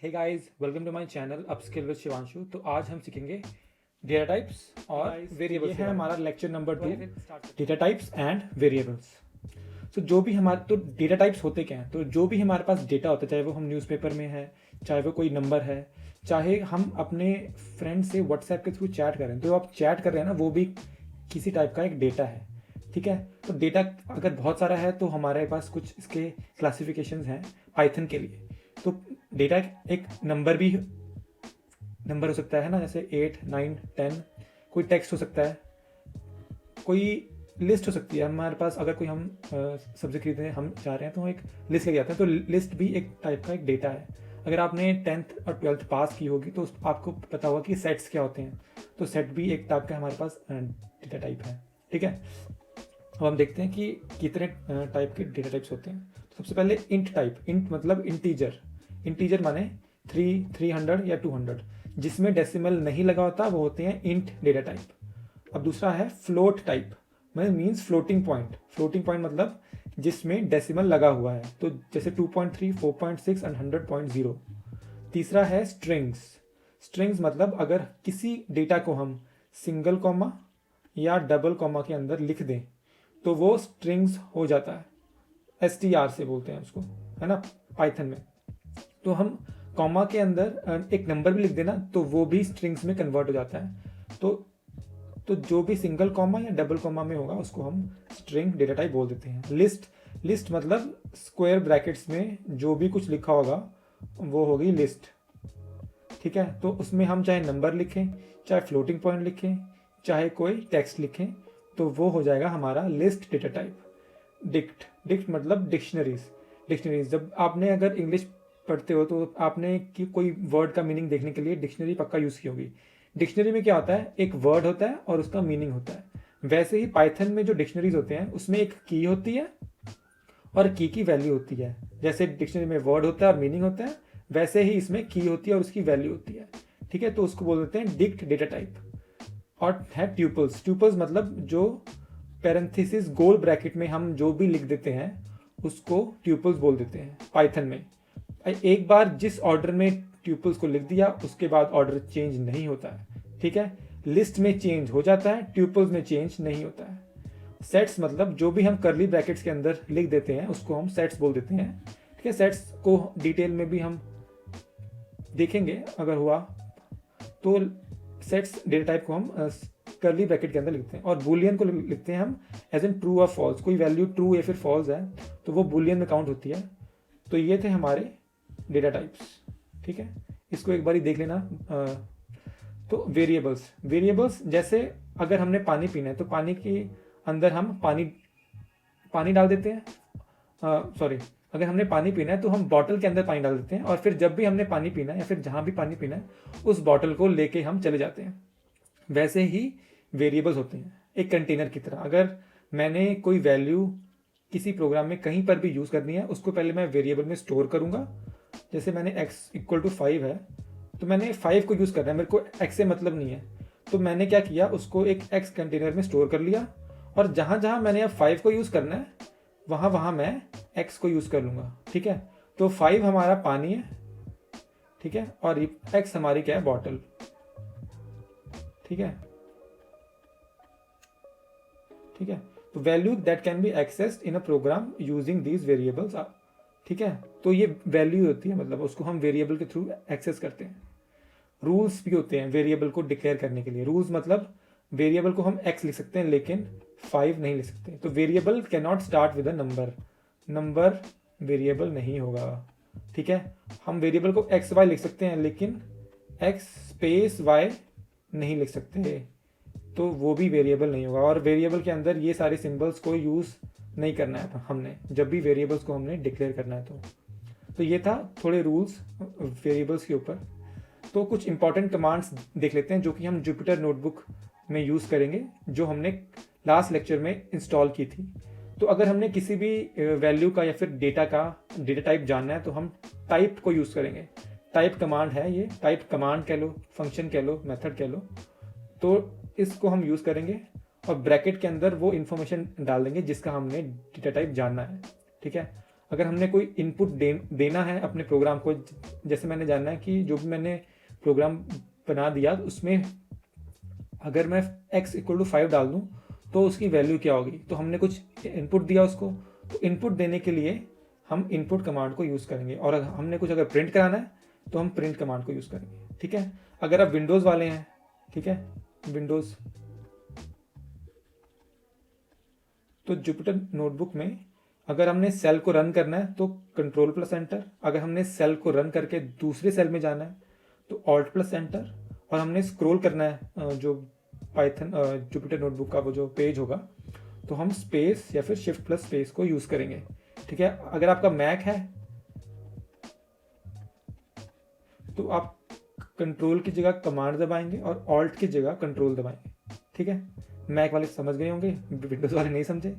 Hey guys, welcome to my channel upskill with Shivanshu. तो आज हम सीखेंगे डेटा टाइप्स और वेरिएबल्स। ये है हमारा lecture number 2, data types and variables. तो जो भी हमारे डेटा टाइप्स होते क्या हैं, तो जो भी हमारे पास डेटा होता है, चाहे वो हम न्यूज़पेपर में है, चाहे वो कोई नंबर है, चाहे हम अपने फ्रेंड से व्हाट्सएप के थ्रू चैट करें, तो आप चैट कर रहे हैं ना, वो भी किसी टाइप का एक डेटा है। ठीक है, तो डेटा अगर बहुत सारा है तो हमारे पास कुछ इसके क्लासिफिकेशंस हैं पाइथन के लिए। तो डेटा एक नंबर हो सकता है ना, जैसे 8, 9, 10। कोई टेक्स्ट हो सकता है, कोई लिस्ट हो सकती है। हमारे पास अगर कोई हम सब्जी खरीदने हम जा रहे हैं तो हम एक लिस्ट लेके जाते हैं, तो लिस्ट भी एक टाइप का एक डेटा है। अगर आपने 10th और 12th पास की होगी तो आपको पता होगा कि सेट्स क्या होते हैं। तो सेट भी एक टाइप का हमारे पास डेटा टाइप है। ठीक है, अब हम देखते हैं कि कितने टाइप के डेटा टाइप्स होते हैं। तो सबसे पहले इंट टाइप। इंट मतलब इंटीजर। इंटीजर माने 300 या 200, जिसमें डेसिमल नहीं लगा होता, वो होते हैं इंट डेटा टाइप। अब दूसरा है float type, means floating point. Floating point मतलब जिसमें डेसिमल लगा हुआ है, तो जैसे 2.3, 4.6 एंड 100.0। तीसरा है स्ट्रिंग्स। स्ट्रिंग्स मतलब अगर किसी डेटा को हम सिंगल कॉमा या डबल कॉमा के अंदर लिख दें तो वो स्ट्रिंग्स हो जाता है। STR से बोलते हैं उसको, है ना, पाइथन में। तो हम कॉमा के अंदर एक नंबर भी लिख देना तो वो भी स्ट्रिंग्स में कन्वर्ट हो जाता है। तो जो भी सिंगल कॉमा या डबल कॉमा में होगा उसको हम स्ट्रिंग डेटा टाइप बोल देते हैं। लिस्ट मतलब स्क्वायर ब्रैकेट्स में जो भी कुछ लिखा होगा वो होगी लिस्ट। ठीक है, तो उसमें हम चाहे नंबर लिखें, चाहे फ्लोटिंग पॉइंट लिखें, चाहे कोई टेक्स्ट लिखें, तो वो हो जाएगा हमारा लिस्ट डेटा टाइप। डिक्ट मतलब डिक्शनरीज। जब आपने अगर इंग्लिश पढ़ते हो तो आपने कि कोई वर्ड का मीनिंग देखने के लिए डिक्शनरी पक्का यूज़ की होगी। डिक्शनरी में क्या होता है, एक वर्ड होता है और उसका मीनिंग होता है। वैसे ही पाइथन में जो डिक्शनरीज होते हैं उसमें एक की होती है और की वैल्यू होती है। जैसे डिक्शनरी में वर्ड होता है और मीनिंग होता है, वैसे ही इसमें की होती है और उसकी वैल्यू होती है। ठीक है, तो उसको बोल देते हैं डिक्ट डेटा टाइप। और है ट्यूपल्स। ट्यूपल्स मतलब जो पैरेंथेसिस गोल ब्रैकेट में हम जो भी लिख देते हैं उसको ट्यूपल्स बोल देते हैं पाइथन में। एक बार जिस ऑर्डर में ट्यूपल्स को लिख दिया उसके बाद ऑर्डर चेंज नहीं होता है। ठीक है, लिस्ट में चेंज हो जाता है, ट्यूपल्स में चेंज नहीं होता है। सेट्स मतलब जो भी हम करली ब्रैकेट्स के अंदर लिख देते हैं उसको हम सेट्स बोल देते हैं। ठीक है, सेट्स को डिटेल में भी हम देखेंगे अगर हुआ तो। सेट्स डेटा टाइप को हम करली ब्रैकेट के अंदर लिखते हैं, और बुलियन को लिखते हैं हम एज एन ट्रू और फॉल्स। कोई वैल्यू ट्रू या फिर फॉल्स है तो वो बुलियन में काउंट होती है। तो ये थे हमारे डेटा टाइप्स। ठीक है, इसको एक बार देख लेना। तो वेरिएबल्स जैसे अगर हमने पानी पीना है तो पानी के अंदर हम पानी डाल देते हैं। अगर हमने पानी पीना है तो हम बॉटल के अंदर पानी डाल देते हैं, और फिर जब भी हमने पानी पीना है या फिर जहां भी पानी पीना है उस बॉटल को लेके हम चले जाते हैं। वैसे ही वेरिएबल्स होते हैं एक कंटेनर की तरह। अगर मैंने कोई वैल्यू किसी प्रोग्राम में कहीं पर भी यूज़ करनी है उसको पहले मैं वेरिएबल में स्टोर करूंगा। जैसे मैंने x=5 है तो मैंने 5 को यूज़ करना है, मेरे को x से मतलब नहीं है। तो मैंने क्या किया, उसको एक x कंटेनर में स्टोर कर लिया, और जहां जहां मैंने अब 5 को यूज़ करना है वहां वहां मैं x को यूज़ कर लूंगा। ठीक है, तो 5 हमारा पानी है। ठीक है, और x हमारी क्या है, बॉटल। ठीक है, तो value that can be accessed in a program using these variables. ठीक है, तो ये वैल्यू होती है, मतलब उसको हम वेरिएबल के थ्रू एक्सेस करते हैं। रूल्स भी होते हैं वेरिएबल को डिक्लेयर करने के लिए। रूल्स मतलब वेरिएबल को हम x लिख सकते हैं लेकिन 5 नहीं लिख सकते। तो variable can not start with a number variable नहीं होगा। ठीक है, हम वेरिएबल को XY लिख सकते हैं लेकिन x_y नहीं लिख सकते, तो वो भी वेरिएबल नहीं होगा। और वेरिएबल के अंदर ये सारे सिंबल्स को यूज़ नहीं करना है हमने, जब भी वेरिएबल्स को हमने डिक्लेयर करना है तो ये था थोड़े रूल्स वेरिएबल्स के ऊपर। तो कुछ इंपॉर्टेंट कमांड्स देख लेते हैं जो कि हम जुपिटर नोटबुक में यूज़ करेंगे, जो हमने लास्ट लेक्चर में इंस्टॉल की थी। तो अगर हमने किसी भी वैल्यू का या फिर डेटा टाइप जानना है तो हम टाइप को यूज़ करेंगे। टाइप कमांड है ये, टाइप कमांड कह लो, फंक्शन कह लो, मेथड कह लो। तो इसको हम यूज़ करेंगे और ब्रैकेट के अंदर वो इन्फॉर्मेशन डाल देंगे जिसका हमने डेटा टाइप जानना है। ठीक है, अगर हमने कोई इनपुट देना है अपने प्रोग्राम को, जैसे मैंने जानना है कि जो भी मैंने प्रोग्राम बना दिया उसमें अगर मैं x इक्वल टू 5 डाल दूँ तो उसकी वैल्यू क्या होगी, तो हमने कुछ इनपुट दिया उसको, तो इनपुट देने के लिए हम इनपुट कमांड को यूज़ करेंगे, और हमने कुछ अगर प्रिंट कराना है तो हम प्रिंट कमांड को यूज़ करेंगे। ठीक है, अगर आप विंडोज़ वाले हैं, ठीक है, विंडोज़, तो जुपिटर नोटबुक में अगर हमने सेल को रन करना है तो कंट्रोल प्लस एंटर, अगर हमने सेल को रन करके दूसरे सेल में जाना है तो ऑल्ट प्लस एंटर, और हमने स्क्रॉल करना है जो पाइथन जुपिटर नोटबुक का वो जो पेज होगा तो हम स्पेस या फिर शिफ्ट प्लस स्पेस को यूज़ करेंगे। ठीक है, अगर आपका मैक है तो आप कंट्रोल की जगह कमांड दबाएंगे और ऑल्ट की जगह कंट्रोल दबाएंगे। ठीक है, मैक वाले समझ गए होंगे, विंडोज़ वाले नहीं समझे,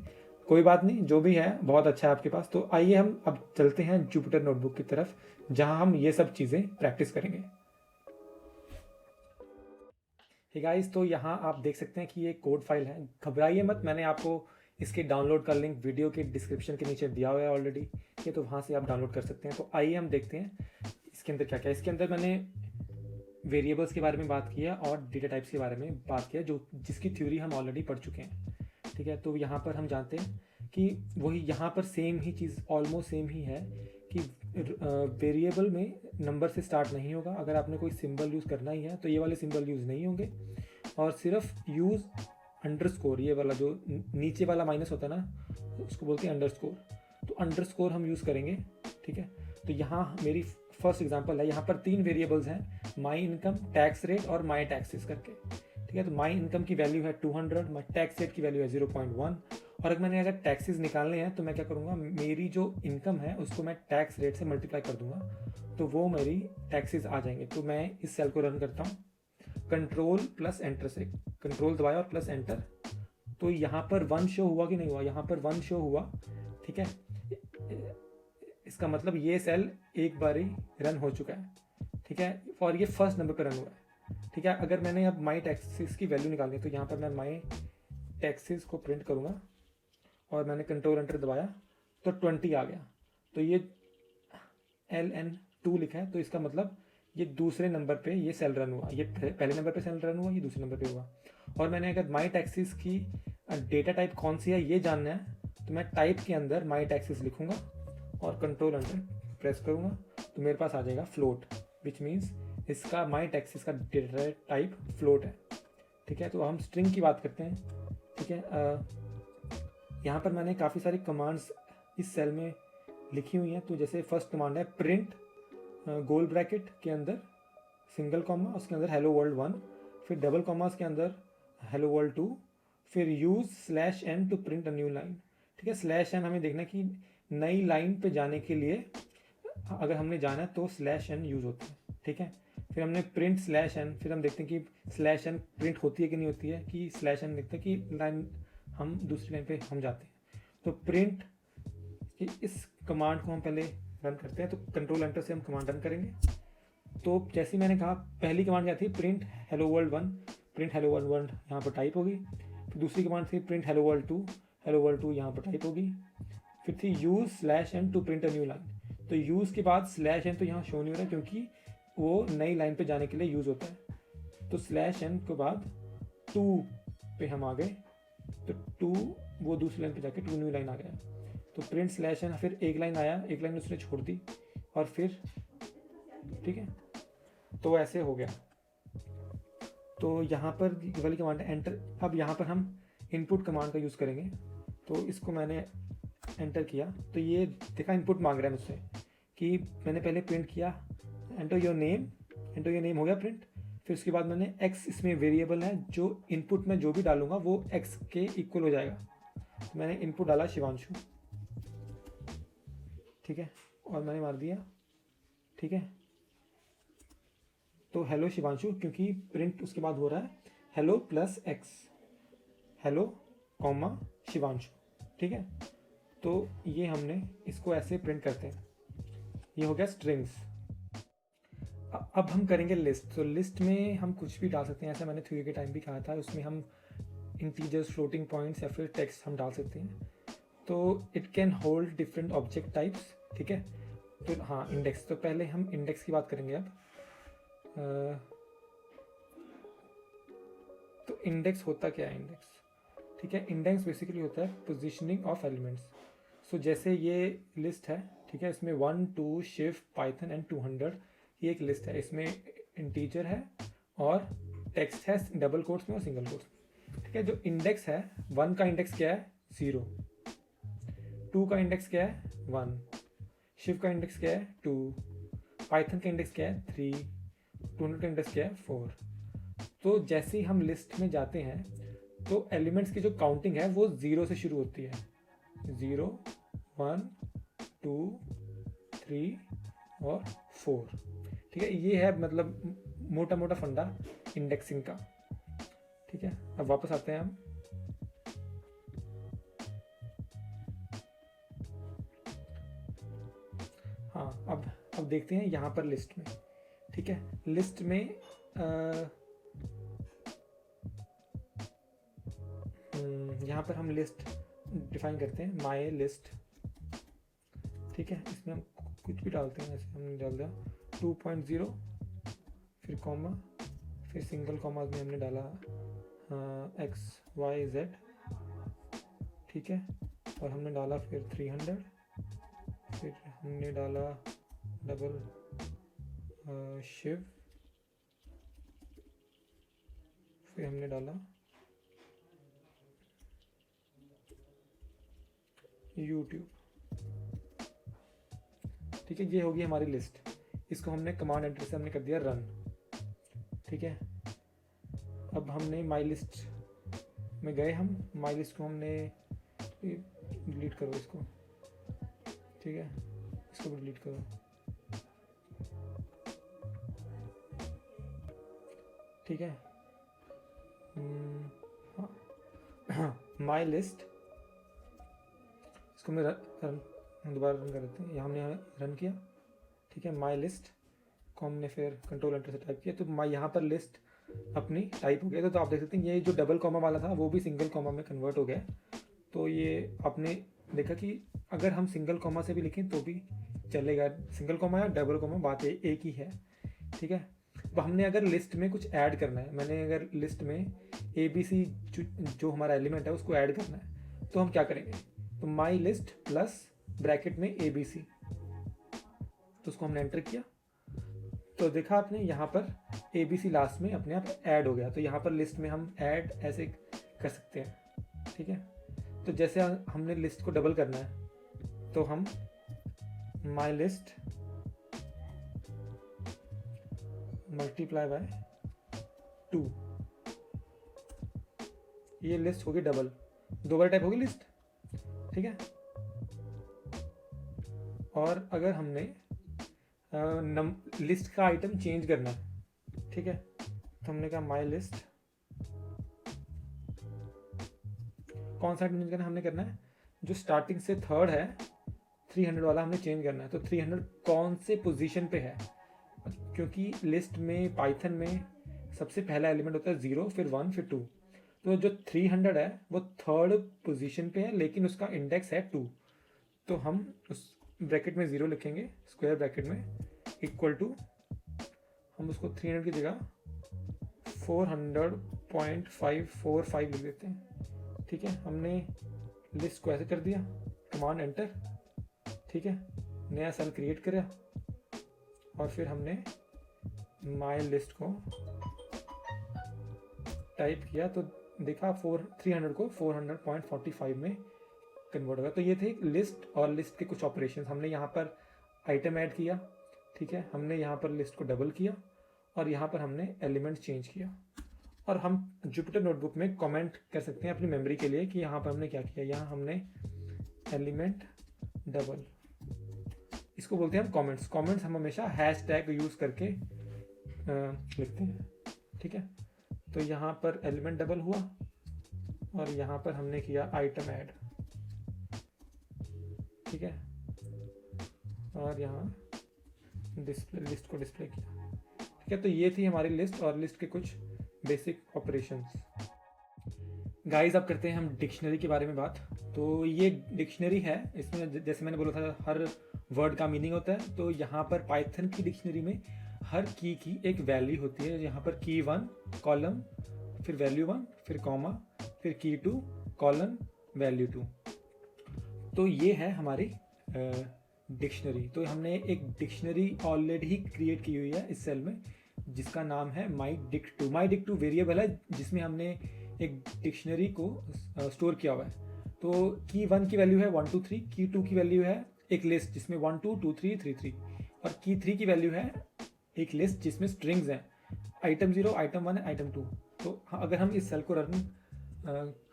कोई बात नहीं, जो भी है बहुत अच्छा है आपके पास। तो आइए हम अब चलते हैं जुपिटर नोटबुक की तरफ जहां हम ये सब चीज़ें प्रैक्टिस करेंगे। हे गाइस, तो यहाँ आप देख सकते हैं कि ये कोड फाइल है, घबराइए मत, मैंने आपको इसके डाउनलोड का लिंक वीडियो के डिस्क्रिप्शन के नीचे दिया हुआ है ऑलरेडी, ठीक है, तो वहाँ से आप डाउनलोड कर सकते हैं। तो आइए हम देखते हैं इसके अंदर क्या क्या है। इसके अंदर मैंने वेरिएबल्स के बारे में बात की है और डेटा टाइप्स के बारे में बात किया जो जिसकी थ्योरी हम ऑलरेडी पढ़ चुके हैं। ठीक है, तो यहाँ पर हम जानते हैं कि वही यहाँ पर सेम ही चीज़, ऑलमोस्ट सेम ही है कि वेरिएबल में नंबर से स्टार्ट नहीं होगा, अगर आपने कोई सिंबल यूज़ करना ही है तो ये वाले सिंबल यूज़ नहीं होंगे, और सिर्फ यूज़ अंडरस्कोर, ये वाला जो नीचे वाला माइनस होता है ना उसको बोलते हैं अंडरस्कोर, तो अंडरस्कोर हम यूज़ करेंगे। ठीक है, तो यहाँ मेरी फर्स्ट एग्जांपल है, यहाँ पर 3 वेरिएबल्स हैं, माई इनकम, टैक्स रेट और माई टैक्सेस करके। ठीक है, तो माई इनकम की वैल्यू है 200, माई टैक्स रेट की वैल्यू है 0.1, और अगर मैंने टैक्सेस निकालने हैं तो मैं क्या करूँगा, मेरी जो इनकम है उसको मैं टैक्स रेट से मल्टीप्लाई कर दूंगा तो वो मेरी टैक्सेस आ जाएंगे। तो मैं इस सेल को रन करता हूँ, कंट्रोल प्लस एंटर से, कंट्रोल दबाया और प्लस एंटर, तो यहाँ पर 1 शो हुआ कि नहीं हुआ, यहाँ पर 1 शो हुआ। ठीक है, इसका मतलब ये सेल एक बार ही रन हो चुका है। ठीक है, और ये फर्स्ट नंबर पर रन हुआ है। ठीक है, अगर मैंने अब माई टैक्सेस की वैल्यू निकालनी है तो यहाँ पर मैं माई टैक्सेस को प्रिंट करूँगा और मैंने कंट्रोल एंटर दबाया तो 20 आ गया, तो ये LN2 लिखा है, तो इसका मतलब ये दूसरे नंबर पे ये सेल रन हुआ, ये पहले नंबर पे सेल रन हुआ, ये दूसरे नंबर पे हुआ। और मैंने अगर माई टैक्सेस की डेटा टाइप कौन सी है ये जानना है तो मैं टाइप के अंदर माई टैक्सेस लिखूंगा और कंट्रोल एंटर प्रेस करूंगा तो मेरे पास आ जाएगा फ्लोट, विच मीन्स इसका माई टैक्सेस का डेटा टाइप फ्लोट है। ठीक है, तो हम स्ट्रिंग की बात करते हैं। ठीक है, यहाँ पर मैंने काफ़ी सारी कमांड्स इस सेल में लिखी हुई हैं, तो जैसे फर्स्ट कमांड है प्रिंट गोल ब्रैकेट के अंदर सिंगल कॉमा, उसके अंदर हेलो वर्ल्ड 1, फिर डबल कॉमास के अंदर हेलो वर्ल्ड 2, फिर use /n to print a new line. ठीक है, /n हमें देखना कि नई लाइन पे जाने के लिए अगर हमने जाना है तो /n यूज़ होता है। ठीक है, फिर हमने प्रिंट /n, फिर हम देखते हैं कि /n प्रिंट होती है कि नहीं होती है, कि /n देखते हैं कि लाइन हम दूसरी लाइन पे हम जाते हैं। तो प्रिंट इस कमांड को हम पहले रन करते हैं, तो कंट्रोल एंटर से हम कमांड रन करेंगे। तो जैसे मैंने कहा पहली कमांड क्या थी, print hello world 1, print hello world 1 यहाँ पर टाइप होगी। फिर दूसरी कमांड थी print hello world 2, hello world 2 यहाँ पर टाइप होगी। फिर थी use /n to print a new line, तो यूज़ के बाद /n तो यहाँ शो नहीं हो रहा है क्योंकि वो नई लाइन पे जाने के लिए यूज़ होता है। तो /n के बाद 2 पे हम आ गए, तो 2 वो दूसरी लाइन पे जाके 2 न्यू लाइन आ गया। तो प्रिंट /n, फिर एक लाइन आया, एक लाइन उसने छोड़ दी और फिर ठीक है, तो ऐसे हो गया। तो यहाँ पर वाली कमांड है एंटर। अब यहाँ पर हम इनपुट कमांड का यूज़ करेंगे, तो इसको मैंने एंटर किया तो ये देखा इनपुट मांग रहा है मुझसे कि मैंने पहले प्रिंट किया एंटर योर नेम हो गया प्रिंट। फिर उसके बाद मैंने x इसमें वेरिएबल है, जो इनपुट में जो भी डालूंगा वो x के इक्वल हो जाएगा। तो मैंने इनपुट डाला शिवांशु, ठीक है, और मैंने मार दिया। ठीक है, तो हेलो शिवांशु, क्योंकि प्रिंट उसके बाद हो रहा है hello plus x, hello comma Shivanshu. ठीक है, तो ये हमने इसको ऐसे प्रिंट करते हैं, ये हो गया स्ट्रिंग्स। अब हम करेंगे लिस्ट। तो लिस्ट में हम कुछ भी डाल सकते हैं, ऐसा मैंने थ्योरी के टाइम भी कहा था, उसमें हम इंटीजर्स, फ्लोटिंग पॉइंट्स या फिर टेक्स्ट हम डाल सकते हैं। तो it can hold different object types, ठीक है। तो हाँ, इंडेक्स, तो पहले हम इंडेक्स की बात करेंगे अब। तो इंडेक्स होता क्या है इंडेक्स, ठीक है। इंडेक्स बेसिकली होता है पोजीशनिंग ऑफ एलिमेंट्स। सो जैसे ये लिस्ट है, ठीक है, इसमें 1 2 शिफ्ट पाइथन एंड 200, ये एक लिस्ट है, इसमें इंटीजर है और टेक्स्ट है डबल कोट्स में और सिंगल कोट्स में, ठीक है। जो इंडेक्स है, 1 का इंडेक्स क्या है 0, 2 का इंडेक्स क्या है 1, शिफ्ट का इंडेक्स क्या है 2, पाइथन का इंडेक्स क्या है 3, 200 का इंडेक्स क्या है 4। तो जैसे ही हम लिस्ट में जाते हैं तो एलिमेंट्स की जो काउंटिंग है वो 0 से शुरू होती है, 0 1 2 3 और 4, ठीक है। ये है मतलब मोटा मोटा फंडा इंडेक्सिंग का, ठीक है। अब वापस आते हैं हम। हाँ, अब देखते हैं यहाँ पर लिस्ट में, ठीक है। लिस्ट में यहाँ पर हम लिस्ट डिफाइन करते हैं, माई लिस्ट, ठीक है। इसमें हम कुछ भी डालते हैं, जैसे हमने डाल दिया 2.0, फिर कॉमा, फिर सिंगल कॉमा में हमने डाला XYZ, ठीक है। और हमने डाला फिर 300, फिर हमने डाला डबल शिव, फिर हमने डाला YouTube, ठीक है। ये होगी हमारी लिस्ट। इसको हमने कमांड एंटर से हमने कर दिया रन, ठीक है। अब हमने माई लिस्ट में गए, हम माई लिस्ट को हमने डिलीट करो इसको, ठीक है, इसको भी डिलीट करो, ठीक है। हाँ, माई लिस्ट, इसको मैं दोबारा रन कर देते हैं। यहाँ हमने रन किया, ठीक है। माई लिस्ट को हमने फिर कंट्रोल एंटर से टाइप किया, तो माई यहाँ पर लिस्ट अपनी टाइप हो गया। तो आप देख सकते हैं ये जो डबल कॉमा वाला था वो भी सिंगल कॉमा में कन्वर्ट हो गया। तो ये आपने देखा कि अगर हम सिंगल कॉमा से भी लिखें तो भी चलेगा, सिंगल कॉमा या डबल कॉमा बात एक ही है, ठीक है। तो हमने अगर लिस्ट में कुछ ऐड करना है, मैंने अगर लिस्ट में ABC जो हमारा एलिमेंट है उसको ऐड करना है, तो हम क्या करेंगे, तो माई लिस्ट प्लस ब्रैकेट में ABC, तो उसको हमने एंटर किया, तो देखा आपने यहाँ पर ABC लास्ट में अपने आप ऐड हो गया। तो यहाँ पर लिस्ट में हम ऐड ऐसे कर सकते हैं, ठीक है। तो जैसे हमने लिस्ट को डबल करना है, तो हम माई लिस्ट मल्टीप्लाई बाय 2, ये लिस्ट होगी डबल, दो बार टाइप होगी लिस्ट, ठीक है। और अगर हमने लिस्ट का आइटम चेंज करना है, ठीक है, तो हमने कहा माई लिस्ट, कौन सा आइटम चेंज करना है, हमने करना है जो स्टार्टिंग से थर्ड है 300 वाला हमने चेंज करना है। तो 300 कौन से पोजीशन पे है, क्योंकि लिस्ट में पाइथन में सबसे पहला एलिमेंट होता है 0, फिर 1, फिर 2। तो जो 300 है वो थर्ड पोजीशन पे है, लेकिन उसका इंडेक्स है 2। तो हम उस ब्रैकेट में 0 लिखेंगे, स्क्वायर ब्रैकेट में, इक्वल टू, हम उसको 300 की जगह 400.545 लिख देते हैं, ठीक है। हमने लिस्ट को ऐसे कर दिया, कमांड एंटर, ठीक है, नया सेल क्रिएट करा, और फिर हमने माई लिस्ट को टाइप किया, तो देखा 300 को 400.45 में कन्वर्ट होगा। तो ये थे लिस्ट और लिस्ट के कुछ ऑपरेशंस। हमने यहाँ पर आइटम ऐड किया, ठीक है, हमने यहाँ पर लिस्ट को डबल किया, और यहाँ पर हमने एलिमेंट चेंज किया। और हम जुपिटर नोटबुक में कमेंट कर सकते हैं अपनी मेमोरी के लिए कि यहाँ पर हमने क्या किया। यहाँ हमने एलिमेंट डबल, इसको बोलते हैं हम कमेंट्स। कमेंट्स हम हमेशा हैशटैग यूज करके लिखते हैं, ठीक है। तो यहाँ पर एलिमेंट डबल हुआ, और यहाँ पर हमने किया आइटम ऐड, ठीक है, और यहाँ डिस्प्ले, लिस्ट को डिस्प्ले किया, ठीक है। तो ये थी हमारी लिस्ट और लिस्ट के कुछ बेसिक ऑपरेशंस। गाइस अब करते हैं हम डिक्शनरी के बारे में बात। तो ये डिक्शनरी है, इसमें जैसे मैंने बोला था हर वर्ड का मीनिंग होता है। तो यहाँ पर पाइथन की डिक्शनरी में हर की एक वैल्यू होती है। यहाँ पर की 1 कॉलम, फिर वैल्यू 1, फिर कॉमा, फिर की 2 कॉलम वैल्यू 2। तो ये है हमारी डिक्शनरी। तो हमने एक डिक्शनरी ऑलरेडी ही क्रिएट की हुई है इस सेल में, जिसका नाम है माई डिक 2। माई डिक 2 वेरिएबल है जिसमें हमने एक डिक्शनरी को स्टोर किया हुआ है। तो की 1 की वैल्यू है 1 2 3, की 2 की वैल्यू है एक लिस्ट जिसमें 1 2 2 3 3 3, और की 3 की वैल्यू है एक लिस्ट जिसमें स्ट्रिंग्स हैं, आइटम 0, आइटम 1, आइटम 2। तो अगर हम इस सेल को रन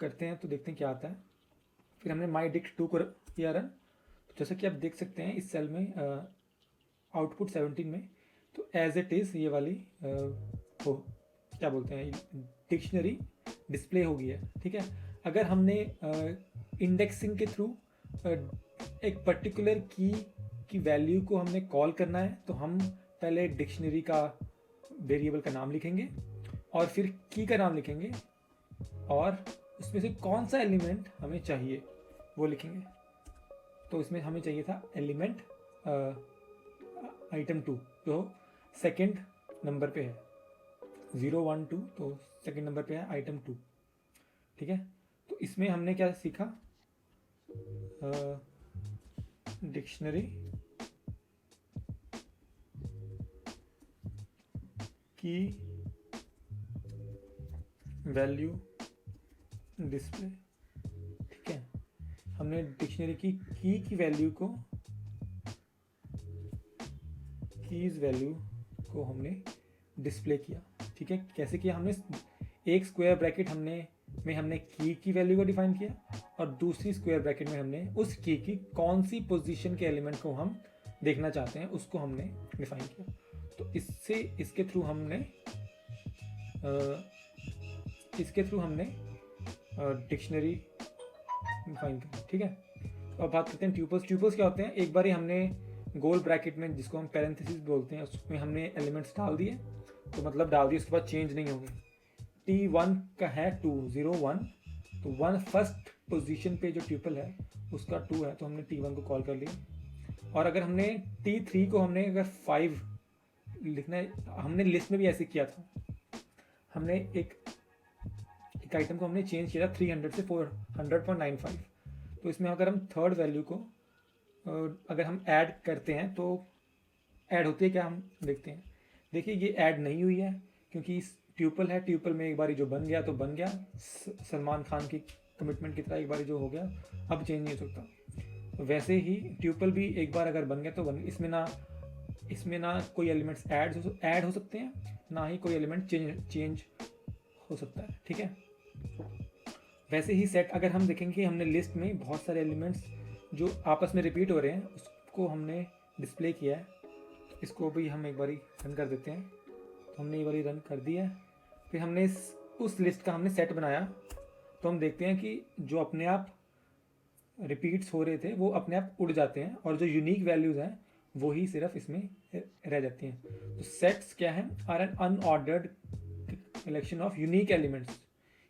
करते हैं तो देखते हैं क्या आता है। फिर हमने माई डिक 2 को किया रन। तो जैसा कि आप देख सकते हैं इस सेल में आउटपुट 17 में, तो एज इट इज़ ये वाली हो क्या बोलते हैं डिक्शनरी डिस्प्ले हो गई है। ठीक है, अगर हमने इंडेक्सिंग के थ्रू एक पर्टिकुलर की वैल्यू को हमने कॉल करना है तो हम पहले डिक्शनरी का वेरिएबल का नाम लिखेंगे और फिर की का नाम लिखेंगे और उसमें से कौन सा एलिमेंट हमें चाहिए वो लिखेंगे। तो इसमें हमें चाहिए था एलिमेंट आइटम 2 जो सेकंड नंबर पे है, 0 1 2, तो सेकंड नंबर पे है आइटम 2। ठीक है, तो इसमें हमने क्या सीखा, डिक्शनरी की वैल्यू डिस्प्ले। ठीक है, हमने डिक्शनरी की वैल्यू को कीज वैल्यू को हमने डिस्प्ले किया। ठीक है, कैसे किया, हमने एक स्क्वायर ब्रैकेट हमने की वैल्यू को डिफाइन किया और दूसरी स्क्वायर ब्रैकेट में हमने उस की कौन सी पोजीशन के एलिमेंट को हम देखना चाहते हैं उसको हमने डिफाइन किया। तो इसके थ्रू हमने डिक्शनरी डिफाइन की। ठीक है, तो अब बात करते हैं ट्यूपल्स। ट्यूपल्स क्या होते हैं, एक बार ही हमने गोल ब्रैकेट में जिसको हम पैरेंथेसिस बोलते हैं उसमें हमने एलिमेंट्स डाल दिए, तो मतलब डाल दिए, उसके बाद चेंज नहीं होंगे। T1 का है 2 0 1, तो 1 फर्स्ट पोजीशन पे जो ट्यूपल है उसका 2 है, तो हमने T1 को कॉल कर लिया। और अगर हमने T3 को हमने अगर 5 लिखना है, हमने लिस्ट में भी ऐसे किया था, हमने एक आइटम को हमने चेंज किया था 300 से 400.95। तो इसमें अगर हम थर्ड वैल्यू को अगर हम ऐड करते हैं तो ऐड होती है क्या, हम देखते हैं। देखिए ये ऐड नहीं हुई है क्योंकि इस ट्यूपल है, ट्यूपल में एक बारी जो बन गया तो बन गया, सलमान खान की कमिटमेंट की तरह एक बारी जो हो गया अब चेंज नहीं हो सकता। तो वैसे ही ट्यूपल भी एक बार अगर बन गया तो बन गया। इसमें ना कोई एलिमेंट्स ऐड हो सकते हैं, ना ही कोई एलिमेंट चेंज हो सकता है। ठीक है, वैसे ही सेट अगर हम देखेंगे कि हमने लिस्ट में बहुत सारे एलिमेंट्स जो आपस में रिपीट हो रहे हैं उसको हमने डिस्प्ले किया है। इसको भी हम एक बारी रन कर देते हैं। तो हमने ये वाली रन कर दी है। फिर हमने उस लिस्ट का हमने सेट बनाया, तो हम देखते हैं कि जो अपने आप रिपीट्स हो रहे थे वो अपने आप उड़ जाते हैं और जो यूनिक वैल्यूज़ हैं वो ही सिर्फ इसमें रह जाती हैं। तो सेट्स क्या है, are an unordered collection of unique elements.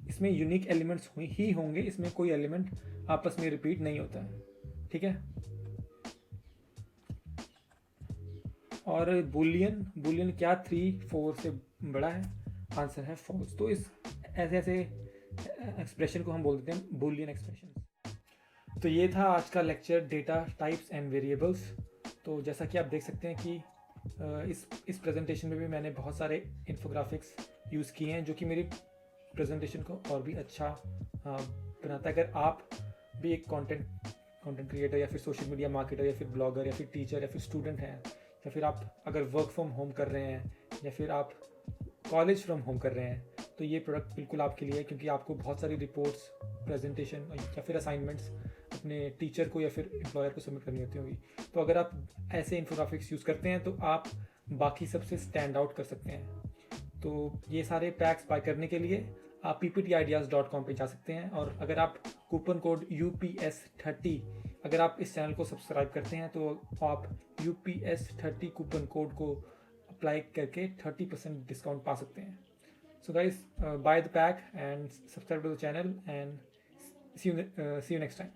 इसमें यूनिक एलिमेंट्स ही होंगे, इसमें कोई एलिमेंट आपस में रिपीट नहीं होता है। ठीक है, और बुलियन क्या 3 4 से बड़ा है, आंसर है फॉल्स। तो इस ऐसे एक्सप्रेशन को हम बोल देते हैं बुलियन एक्सप्रेशन। तो ये था आज का lecture, data types and variables. तो जैसा कि आप देख सकते हैं कि इस प्रेजेंटेशन में भी मैंने बहुत सारे इन्फोग्राफिक्स यूज़ किए हैं जो कि मेरी प्रेजेंटेशन को और भी अच्छा बनाता है। अगर आप भी एक कंटेंट क्रिएटर या फिर सोशल मीडिया मार्केटर या फिर ब्लॉगर या फिर टीचर या फिर स्टूडेंट हैं, या फिर आप अगर वर्क फ्रॉम होम कर रहे हैं या फिर आप कॉलेज फ्रॉम होम कर रहे हैं, तो ये प्रोडक्ट बिल्कुल आपके लिए है, क्योंकि आपको बहुत सारी रिपोर्ट्स, प्रेजेंटेशन या फिर असाइनमेंट्स अपने टीचर को या फिर एम्प्लॉयर को सबमिट करनी होती होगी। तो अगर आप ऐसे इन्फोग्राफिक्स यूज़ करते हैं तो आप बाकी सबसे स्टैंड आउट कर सकते हैं। तो ये सारे पैक्स बाय करने के लिए आप pptideas.com पे जा सकते हैं, और अगर आप कूपन कोड UPS30 अगर आप इस चैनल को सब्सक्राइब करते हैं तो आप UPS30 कूपन कोड को अप्लाई करके 30% डिस्काउंट पा सकते हैं। So guys, buy the pack and subscribe to the channel, and see you next time.